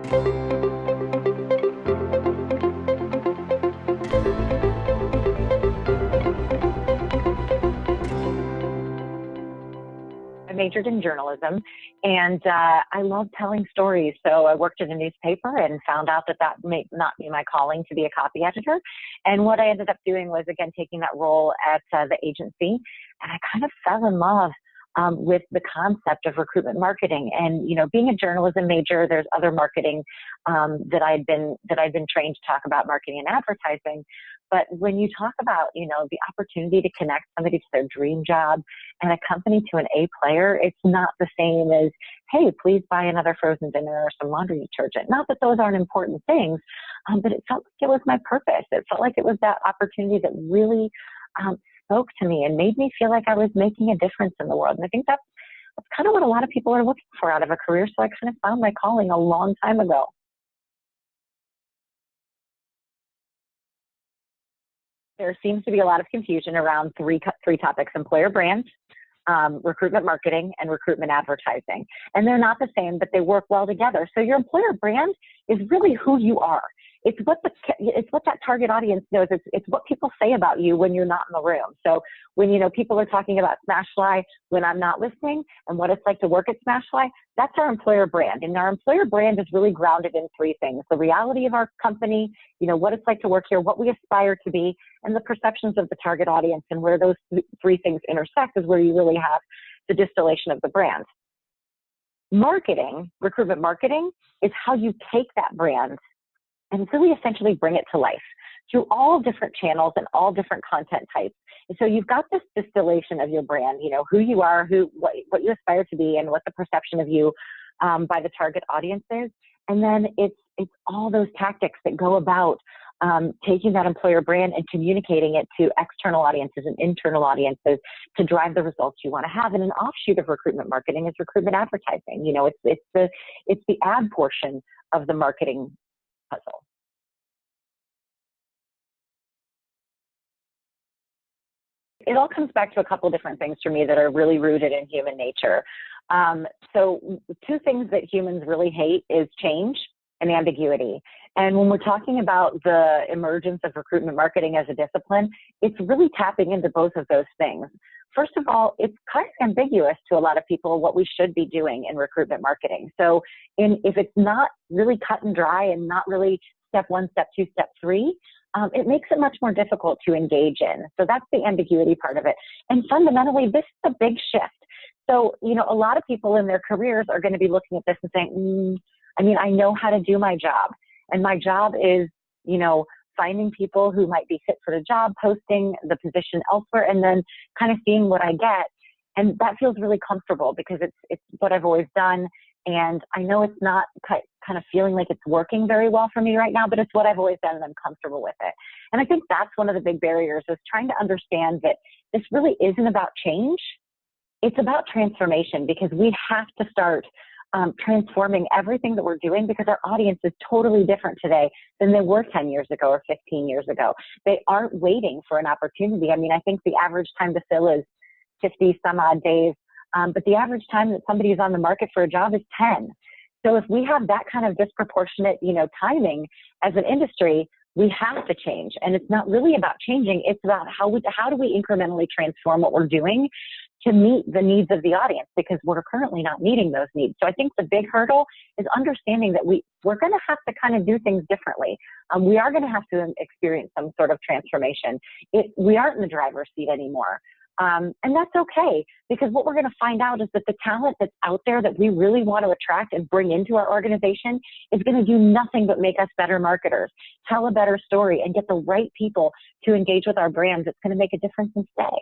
I majored in journalism, and I love telling stories. So I worked in a newspaper and found out that that may not be my calling to be a copy editor. And what I ended up doing was, again, taking that role at the agency, and I kind of fell in love with the concept of recruitment marketing. And, you know, being a journalism major, there's other marketing that I'd been trained to talk about, marketing and advertising. But when you talk about, you know, the opportunity to connect somebody to their dream job and a company to an A player, it's not the same as, hey, please buy another frozen dinner or some laundry detergent. Not that those aren't important things, but it felt like it was my purpose. It felt like it was that opportunity that really spoke to me and made me feel like I was making a difference in the world. And I think that's kind of what a lot of people are looking for out of a career. So I kind of found my calling a long time ago. There seems to be a lot of confusion around three topics: employer brand, recruitment marketing, and recruitment advertising. And they're not the same, but they work well together. So your employer brand is really who you are. It's what that target audience knows. It's what people say about you when you're not in the room. So when, you know, people are talking about SmashFly when I'm not listening and what it's like to work at SmashFly, that's our employer brand. And our employer brand is really grounded in three things: the reality of our company, you know, what it's like to work here, what we aspire to be, and the perceptions of the target audience. And where those three things intersect is where you really have the distillation of the brand. Marketing, recruitment marketing, is how you take that brand and really essentially bring it to life through all different channels and all different content types. And so you've got this distillation of your brand, you know, who you are, what you aspire to be, and what the perception of you by the target audience is. And then it's all those tactics that go about taking that employer brand and communicating it to external audiences and internal audiences to drive the results you want to have. And an offshoot of recruitment marketing is recruitment advertising. You know, it's the ad portion of the marketing puzzle. It all comes back to a couple different things for me that are really rooted in human nature. So two things that humans really hate is change and ambiguity. And when we're talking about the emergence of recruitment marketing as a discipline, it's really tapping into both of those things. First of all, it's kind of ambiguous to a lot of people what we should be doing in recruitment marketing. So if it's not really cut and dry and not really step one, step two, step three, it makes it much more difficult to engage in. So that's the ambiguity part of it. And fundamentally, this is a big shift. So, you know, a lot of people in their careers are going to be looking at this and saying, I know how to do my job. And my job is, you know, finding people who might be fit for the job, posting the position elsewhere, and then kind of seeing what I get. And that feels really comfortable because it's what I've always done. And I know it's not kind of feeling like it's working very well for me right now, but it's what I've always done and I'm comfortable with it. And I think that's one of the big barriers, is trying to understand that this really isn't about change. It's about transformation, because we have to start transforming everything that we're doing, because our audience is totally different today than they were 10 years ago or 15 years ago. They aren't waiting for an opportunity. I mean, I think the average time to fill is 50 some odd days, but the average time that somebody is on the market for a job is 10. So if we have that kind of disproportionate, you know, timing as an industry, we have to change. And it's not really about changing. It's about how do we incrementally transform what we're doing to meet the needs of the audience, because we're currently not meeting those needs. So I think the big hurdle is understanding that we're going to have to kind of do things differently. We are going to have to experience some sort of transformation. We aren't in the driver's seat anymore. And that's okay, because what we're going to find out is that the talent that's out there that we really want to attract and bring into our organization is going to do nothing but make us better marketers, tell a better story, and get the right people to engage with our brands. It's going to make a difference and stay.